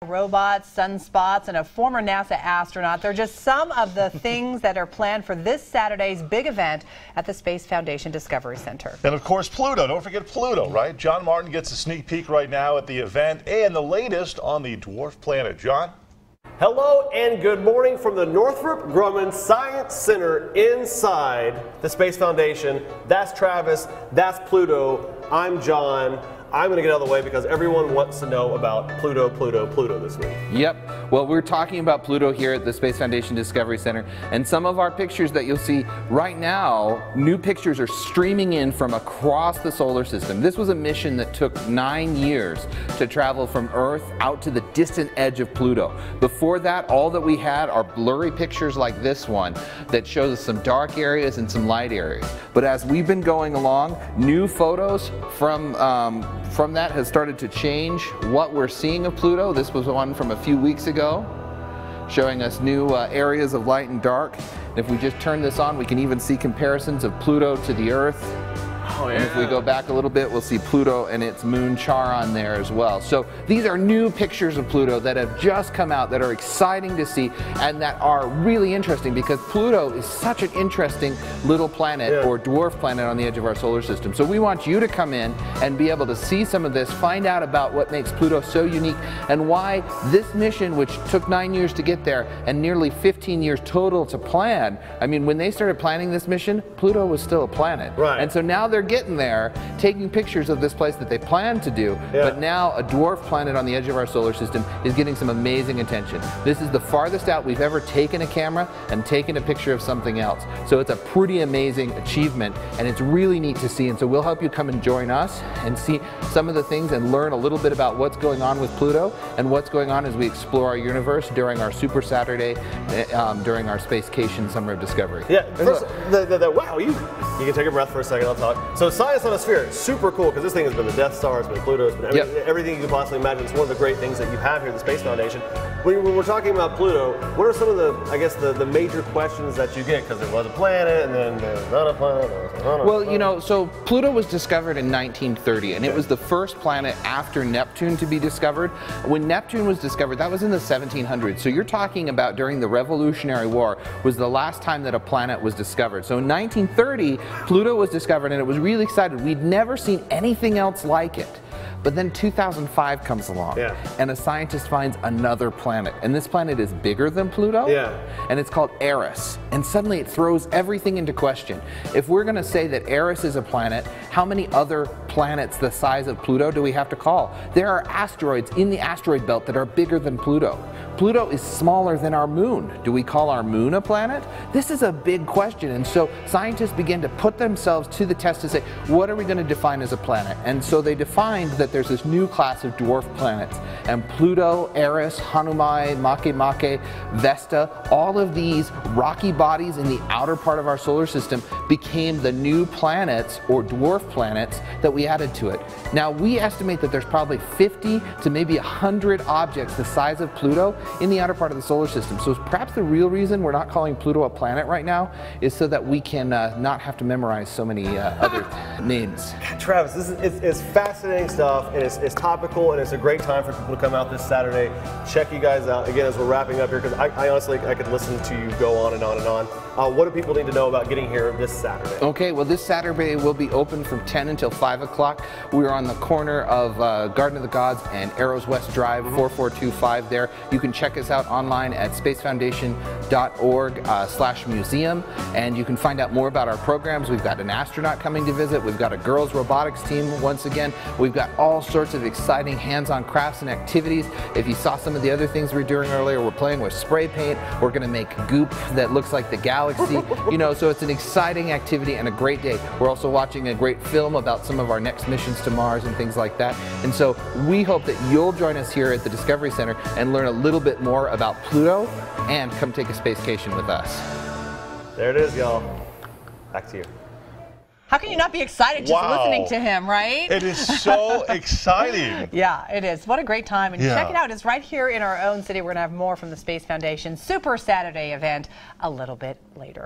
Robots, sunspots, and a former NASA astronaut. They're just some of the things that are planned for this Saturday's big event at the Space Foundation Discovery Center. And of course, Pluto. Don't forget Pluto, right? John Martin gets a sneak peek right now at the event and the latest on the dwarf planet. John? Hello and good morning from the Northrop Grumman Science Center inside the Space Foundation. That's Travis, that's Pluto, I'm John. I'm going to get out of the way because everyone wants to know about Pluto this week. Yep. Well, we're talking about Pluto here at the Space Foundation Discovery Center, and some of our pictures that you'll see right now, new pictures are streaming in from across the solar system. This was a mission that took 9 years to travel from Earth out to the distant edge of Pluto. Before that, all that we had are blurry pictures like this one that shows us some dark areas and some light areas. But as we've been going along, new photos from that has started to change what we're seeing of Pluto. This was one from a few weeks ago showing us new areas of light and dark. And if we just turn this on, we can even see comparisons of Pluto to the Earth. Oh, yeah. And if we go back a little bit, we'll see Pluto and its moon Charon there as well. So these are new pictures of Pluto that have just come out that are exciting to see and that are really interesting because Pluto is such an interesting little planet or dwarf planet on the edge of our solar system. So we want you to come in and be able to see some of this, find out about what makes Pluto so unique and why this mission, which took 9 years to get there and nearly 15 years total to plan. I mean, when they started planning this mission, Pluto was still a planet. Right. And so now they're getting there, taking pictures of this place that they planned to do, but now a dwarf planet on the edge of our solar system is getting some amazing attention. This is the farthest out we've ever taken a camera and taken a picture of something else. So it's a pretty amazing achievement and it's really neat to see, and so we'll help you come and join us and see some of the things and learn a little bit about what's going on with Pluto and what's going on as we explore our universe during our Super Saturday, during our Spacecation Summer of Discovery. Yeah, first, wow, you can take a breath for a second, I'll talk. So science on a sphere, super cool because this thing has been the Death Star, it's been Pluto, it's been everything you can possibly imagine. It's one of the great things that you have here at the Space Foundation. When we're talking about Pluto, what are some of the, I guess, the major questions that you get? Because it was a planet and then there was not a planet. Well, you know, so Pluto was discovered in 1930 and it was the first planet after Neptune to be discovered. When Neptune was discovered, that was in the 1700s. So you're talking about during the Revolutionary War was the last time that a planet was discovered. So in 1930, Pluto was discovered and it was really excited. We'd never seen anything else like it. But then 2005 comes along and a scientist finds another planet, and this planet is bigger than Pluto and it's called Eris, and suddenly it throws everything into question. If we're going to say that Eris is a planet, how many other planets the size of Pluto do we have to call? There are asteroids in the asteroid belt that are bigger than Pluto. Pluto is smaller than our moon. Do we call our moon a planet? This is a big question, and so scientists begin to put themselves to the test to say, what are we going to define as a planet? And so they defined that there's this new class of dwarf planets, and Pluto, Eris, Hanuman, Makemake, Vesta, all of these rocky bodies in the outer part of our solar system became the new planets or dwarf planets that we added to it. Now we estimate that there's probably 50 to maybe 100 objects the size of Pluto in the outer part of the solar system. So perhaps the real reason we're not calling Pluto a planet right now is so that we can not have to memorize so many other names. Travis, this is it's fascinating stuff, and it's topical, and it's a great time for people to come out this Saturday. Check you guys out again as we're wrapping up here, because I honestly I could listen to you go on and on and on. What do people need to know about getting here this Saturday? Okay, well this Saturday will be open from 10 until 5 o'clock. We're on the corner of Garden of the Gods and Arrows West Drive, 4425 there. You can check us out online at spacefoundation.org/museum, and you can find out more about our programs. We've got an astronaut coming to visit. We've got a girls robotics team once again. We've got all sorts of exciting hands-on crafts and activities. If you saw some of the other things we were doing earlier, we're playing with spray paint. We're going to make goop that looks like the galaxy. You know, so it's an exciting activity and a great day. We're also watching a great film about some of our next missions to Mars and things like that. And so we hope that you'll join us here at the Discovery Center and learn a little bit more about Pluto and come take a spacecation with us. There it is, y'all. Back to you. How can you not be excited just listening to him, right? It is so exciting. Yeah, it is. What a great time. And check it out. It's right here in our own city. We're going to have more from the Space Foundation Super Saturday event a little bit later.